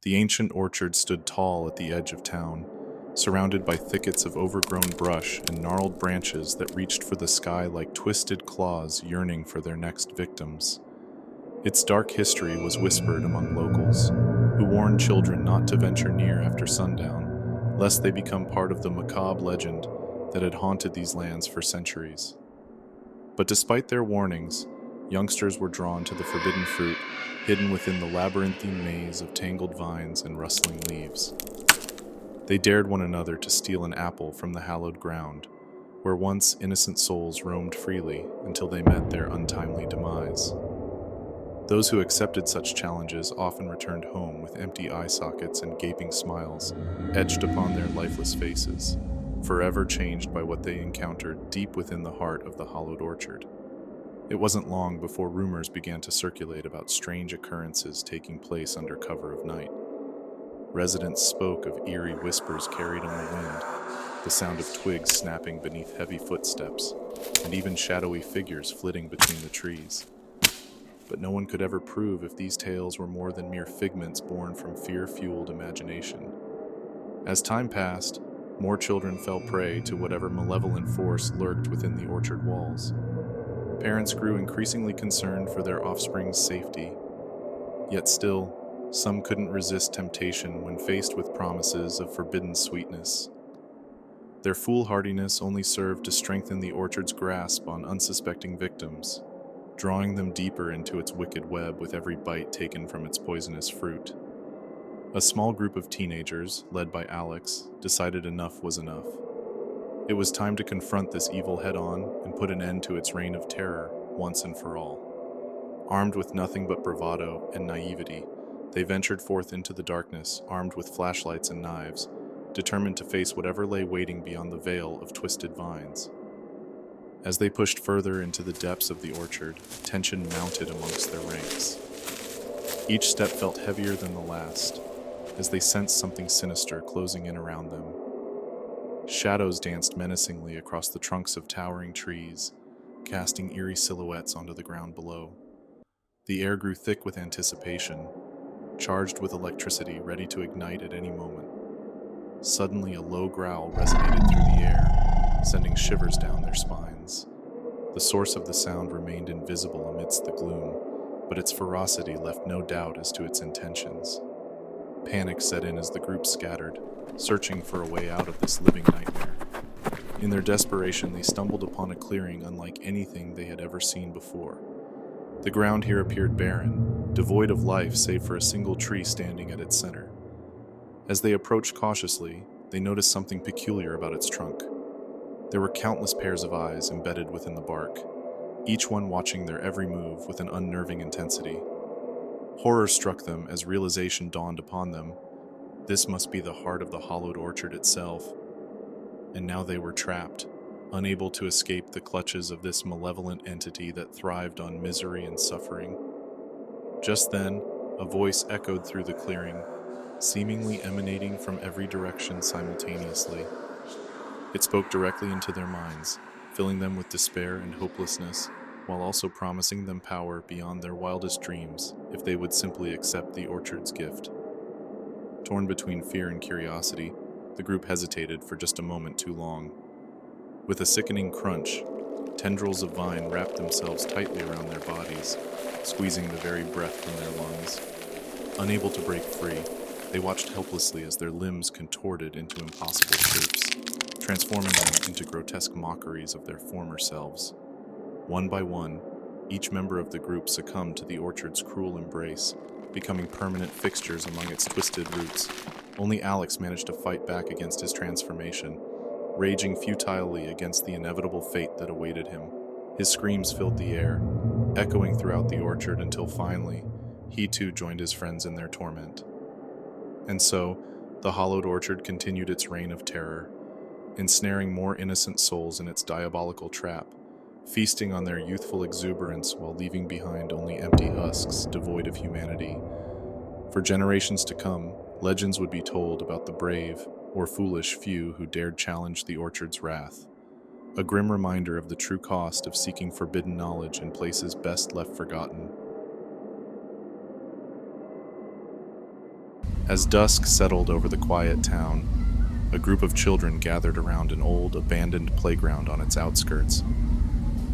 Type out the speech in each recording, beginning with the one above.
The ancient orchard stood tall at the edge of town, surrounded by thickets of overgrown brush and gnarled branches that reached for the sky like twisted claws yearning for their next victims. Its dark history was whispered among locals, who warned children not to venture near after sundown, lest they become part of the macabre legend that had haunted these lands for centuries. But despite their warnings, youngsters were drawn to the forbidden fruit hidden within the labyrinthine maze of tangled vines and rustling leaves. They dared one another to steal an apple from the hallowed ground, where once innocent souls roamed freely until they met their untimely demise. Those who accepted such challenges often returned home with empty eye sockets and gaping smiles etched upon their lifeless faces, forever changed by what they encountered deep within the heart of the hallowed orchard. It wasn't long before rumors began to circulate about strange occurrences taking place under cover of night. Residents spoke of eerie whispers carried on the wind, the sound of twigs snapping beneath heavy footsteps, and even shadowy figures flitting between the trees. But no one could ever prove if these tales were more than mere figments born from fear-fueled imagination. As time passed, more children fell prey to whatever malevolent force lurked within the orchard walls. Parents grew increasingly concerned for their offspring's safety, yet still, some couldn't resist temptation when faced with promises of forbidden sweetness. Their foolhardiness only served to strengthen the orchard's grasp on unsuspecting victims, drawing them deeper into its wicked web with every bite taken from its poisonous fruit. A small group of teenagers, led by Alex, decided enough was enough. It was time to confront this evil head-on and put an end to its reign of terror once and for all. Armed with nothing but bravado and naivety, they ventured forth into the darkness, armed with flashlights and knives, determined to face whatever lay waiting beyond the veil of twisted vines. As they pushed further into the depths of the orchard, tension mounted amongst their ranks. Each step felt heavier than the last, as they sensed something sinister closing in around them. Shadows danced menacingly across the trunks of towering trees, casting eerie silhouettes onto the ground below. The air grew thick with anticipation, charged with electricity ready to ignite at any moment. Suddenly, a low growl resonated through the air, sending shivers down their spines. The source of the sound remained invisible amidst the gloom, but its ferocity left no doubt as to its intentions. Panic set in as the group scattered, searching for a way out of this living nightmare. In their desperation, they stumbled upon a clearing unlike anything they had ever seen before. The ground here appeared barren, devoid of life save for a single tree standing at its center. As they approached cautiously, they noticed something peculiar about its trunk. There were countless pairs of eyes embedded within the bark, each one watching their every move with an unnerving intensity. Horror struck them as realization dawned upon them. This must be the heart of the hallowed orchard itself. And now they were trapped, unable to escape the clutches of this malevolent entity that thrived on misery and suffering. Just then, a voice echoed through the clearing, seemingly emanating from every direction simultaneously. It spoke directly into their minds, filling them with despair and hopelessness, while also promising them power beyond their wildest dreams if they would simply accept the orchard's gift. Torn between fear and curiosity, the group hesitated for just a moment too long. With a sickening crunch, tendrils of vine wrapped themselves tightly around their bodies, squeezing the very breath from their lungs. Unable to break free, they watched helplessly as their limbs contorted into impossible shapes, transforming them into grotesque mockeries of their former selves. One by one, each member of the group succumbed to the orchard's cruel embrace, becoming permanent fixtures among its twisted roots. Only Alex managed to fight back against his transformation, raging futilely against the inevitable fate that awaited him. His screams filled the air, echoing throughout the orchard until finally, he too joined his friends in their torment. And so, the hallowed orchard continued its reign of terror, ensnaring more innocent souls in its diabolical trap, feasting on their youthful exuberance while leaving behind only empty husks devoid of humanity. For generations to come, legends would be told about the brave or foolish few who dared challenge the orchard's wrath, a grim reminder of the true cost of seeking forbidden knowledge in places best left forgotten. As dusk settled over the quiet town, a group of children gathered around an old, abandoned playground on its outskirts.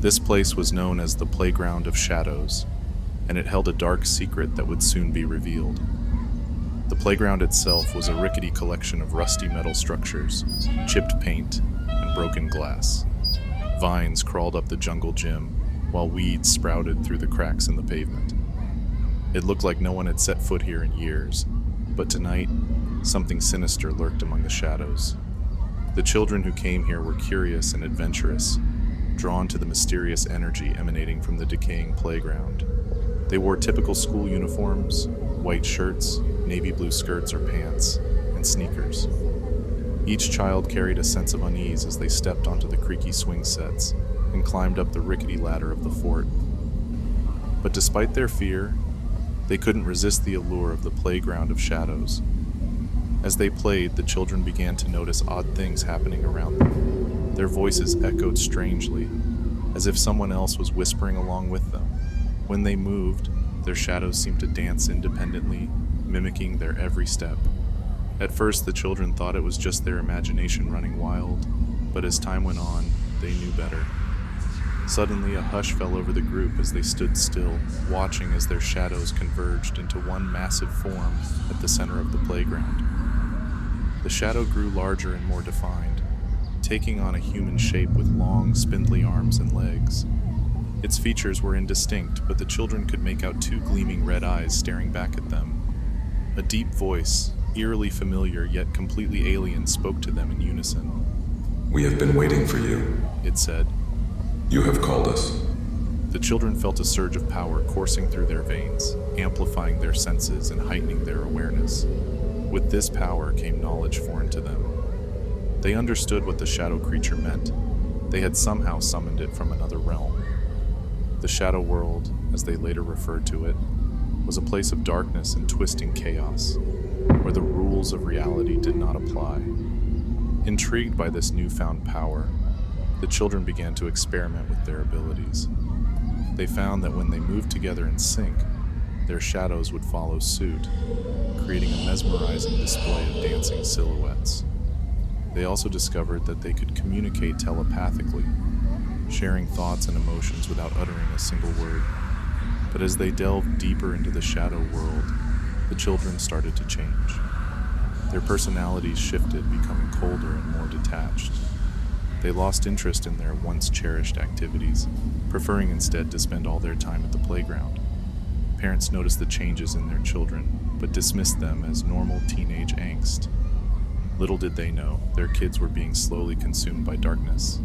This place was known as the Playground of Shadows, and it held a dark secret that would soon be revealed. The playground itself was a rickety collection of rusty metal structures, chipped paint, and broken glass. Vines crawled up the jungle gym, while weeds sprouted through the cracks in the pavement. It looked like no one had set foot here in years, but tonight, something sinister lurked among the shadows. The children who came here were curious and adventurous, drawn to the mysterious energy emanating from the decaying playground. They wore typical school uniforms, white shirts, navy blue skirts or pants, and sneakers. Each child carried a sense of unease as they stepped onto the creaky swing sets and climbed up the rickety ladder of the fort. But despite their fear, they couldn't resist the allure of the Playground of Shadows. As they played, the children began to notice odd things happening around them. Their voices echoed strangely, as if someone else was whispering along with them. When they moved, their shadows seemed to dance independently, mimicking their every step. At first, the children thought it was just their imagination running wild, but as time went on, they knew better. Suddenly, a hush fell over the group as they stood still, watching as their shadows converged into one massive form at the center of the playground. The shadow grew larger and more defined, taking on a human shape with long, spindly arms and legs. Its features were indistinct, but the children could make out two gleaming red eyes staring back at them. A deep voice, eerily familiar yet completely alien, spoke to them in unison. "We have been waiting for you," it said. "You have called us." The children felt a surge of power coursing through their veins, amplifying their senses and heightening their awareness. With this power came knowledge foreign to them. They understood what the shadow creature meant. They had somehow summoned it from another realm. The shadow world, as they later referred to it, was a place of darkness and twisting chaos, where the rules of reality did not apply. Intrigued by this newfound power, the children began to experiment with their abilities. They found that when they moved together in sync, their shadows would follow suit, creating a mesmerizing display of dancing silhouettes. They also discovered that they could communicate telepathically, sharing thoughts and emotions without uttering a single word. But as they delved deeper into the shadow world, the children started to change. Their personalities shifted, becoming colder and more detached. They lost interest in their once cherished activities, preferring instead to spend all their time at the playground. Parents noticed the changes in their children, but dismissed them as normal teenage angst. Little did they know, their kids were being slowly consumed by darkness.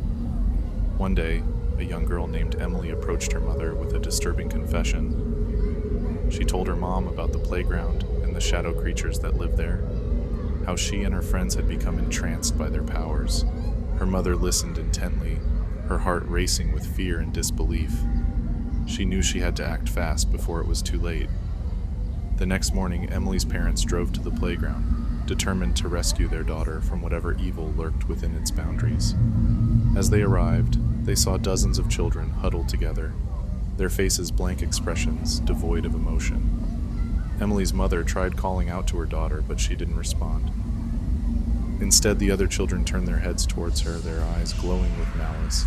One day, a young girl named Emily approached her mother with a disturbing confession. She told her mom about the playground and the shadow creatures that lived there, how she and her friends had become entranced by their powers. Her mother listened intently, her heart racing with fear and disbelief. She knew she had to act fast before it was too late. The next morning, Emily's parents drove to the playground, determined to rescue their daughter from whatever evil lurked within its boundaries. As they arrived, they saw dozens of children huddled together, their faces blank expressions, devoid of emotion. Emily's mother tried calling out to her daughter, but she didn't respond. Instead, the other children turned their heads towards her, their eyes glowing with malice.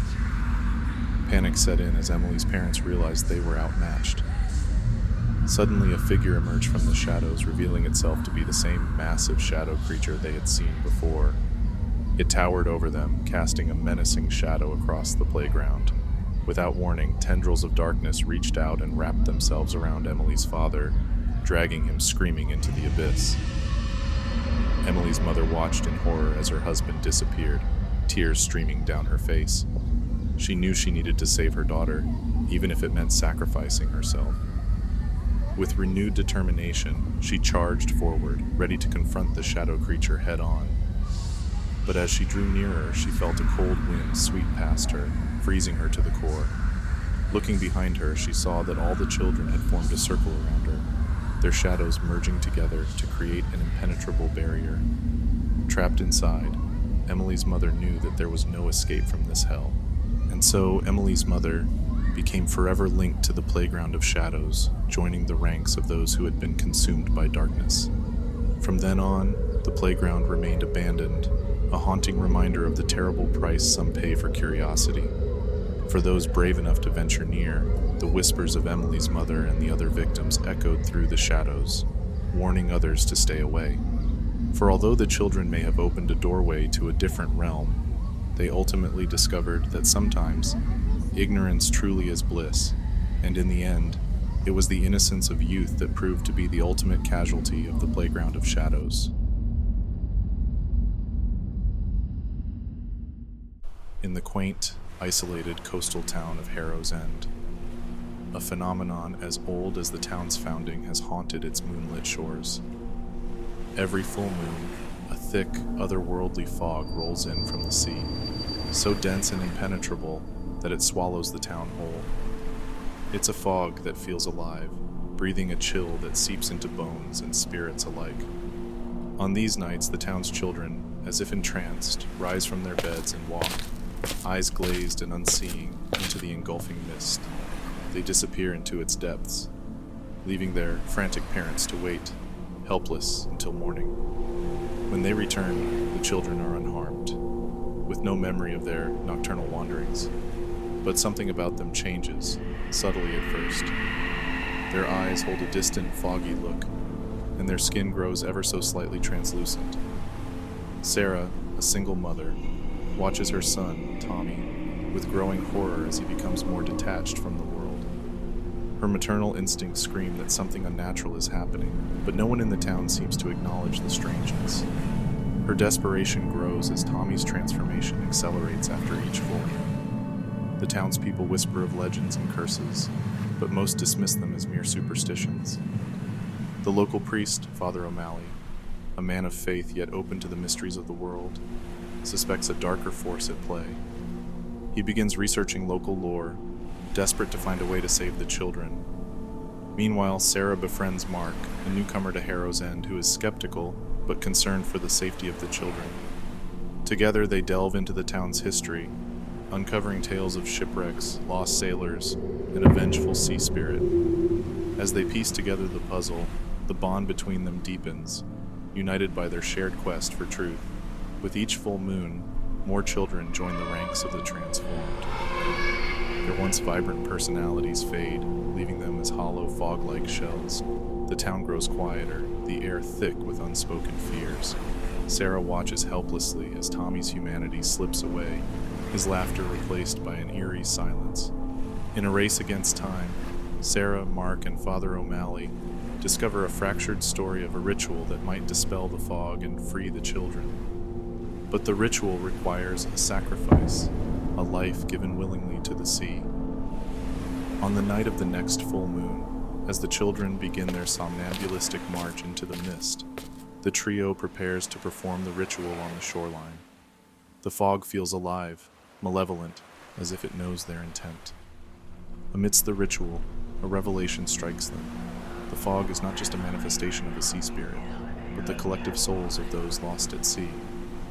Panic set in as Emily's parents realized they were outmatched. Suddenly, a figure emerged from the shadows, revealing itself to be the same massive shadow creature they had seen before. It towered over them, casting a menacing shadow across the playground. Without warning, tendrils of darkness reached out and wrapped themselves around Emily's father, dragging him screaming into the abyss. Emily's mother watched in horror as her husband disappeared, tears streaming down her face. She knew she needed to save her daughter, even if it meant sacrificing herself. With renewed determination, she charged forward, ready to confront the shadow creature head-on. But as she drew nearer, she felt a cold wind sweep past her, freezing her to the core. Looking behind her, she saw that all the children had formed a circle around her, their shadows merging together to create an impenetrable barrier. Trapped inside, Emily's mother knew that there was no escape from this hell. And so Emily's mother became forever linked to the Playground of Shadows, joining the ranks of those who had been consumed by darkness. From then on, the playground remained abandoned, a haunting reminder of the terrible price some pay for curiosity. For those brave enough to venture near, the whispers of Emily's mother and the other victims echoed through the shadows, warning others to stay away. For although the children may have opened a doorway to a different realm, they ultimately discovered that sometimes ignorance truly is bliss, and in the end, it was the innocence of youth that proved to be the ultimate casualty of the Playground of Shadows. In the quaint, isolated coastal town of Harrow's End, a phenomenon as old as the town's founding has haunted its moonlit shores. Every full moon, a thick, otherworldly fog rolls in from the sea, so dense and impenetrable that it swallows the town whole. It's a fog that feels alive, breathing a chill that seeps into bones and spirits alike. On these nights, the town's children, as if entranced, rise from their beds and walk, eyes glazed and unseeing, into the engulfing mist. They disappear into its depths, leaving their frantic parents to wait, helpless, until morning. When they return, the children are unharmed, with no memory of their nocturnal wanderings. But something about them changes, subtly at first. Their eyes hold a distant, foggy look, and their skin grows ever so slightly translucent. Sarah, a single mother, watches her son, Tommy, with growing horror as he becomes more detached from the world. Her maternal instincts scream that something unnatural is happening, but no one in the town seems to acknowledge the strangeness. Her desperation grows as Tommy's transformation accelerates after each full moon. The townspeople whisper of legends and curses, but most dismiss them as mere superstitions. The local priest, Father O'Malley, a man of faith yet open to the mysteries of the world, suspects a darker force at play. He begins researching local lore, desperate to find a way to save the children. Meanwhile, Sarah befriends Mark, a newcomer to Harrow's End who is skeptical but concerned for the safety of the children. Together, they delve into the town's history, uncovering tales of shipwrecks, lost sailors, and a vengeful sea spirit. As they piece together the puzzle, the bond between them deepens, united by their shared quest for truth. With each full moon, more children join the ranks of the transformed. Their once vibrant personalities fade, leaving them as hollow, fog-like shells. The town grows quieter, the air thick with unspoken fears. Sarah watches helplessly as Tommy's humanity slips away, his laughter replaced by an eerie silence. In a race against time, Sarah, Mark, and Father O'Malley discover a fractured story of a ritual that might dispel the fog and free the children. But the ritual requires a sacrifice, a life given willingly to the sea. On the night of the next full moon, as the children begin their somnambulistic march into the mist, the trio prepares to perform the ritual on the shoreline. The fog feels alive, malevolent, as if it knows their intent. Amidst the ritual, a revelation strikes them. The fog is not just a manifestation of a sea spirit, but the collective souls of those lost at sea,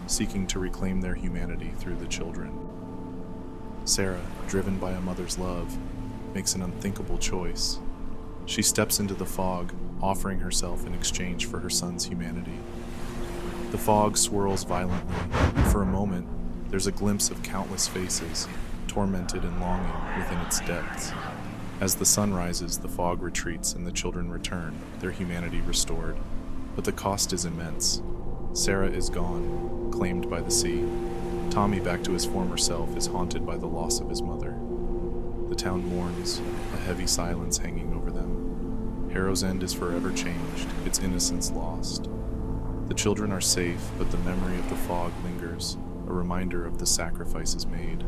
seeking to reclaim their humanity through the children. Sarah, driven by a mother's love, makes an unthinkable choice. She steps into the fog, offering herself in exchange for her son's humanity. The fog swirls violently, and for a moment, there's a glimpse of countless faces, tormented and longing within its depths. As the sun rises, the fog retreats and the children return, their humanity restored. But the cost is immense. Sarah is gone, claimed by the sea. Tommy, back to his former self, is haunted by the loss of his mother. The town mourns, a heavy silence hanging over them. Harrow's End is forever changed, its innocence lost. The children are safe, but the memory of the fog lingers, a reminder of the sacrifices made.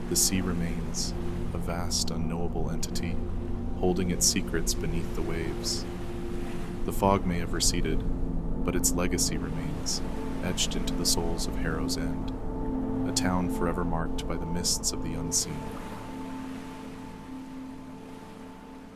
The sea remains, a vast, unknowable entity, holding its secrets beneath the waves. The fog may have receded, but its legacy remains, etched into the souls of Harrow's End, a town forever marked by the mists of the unseen.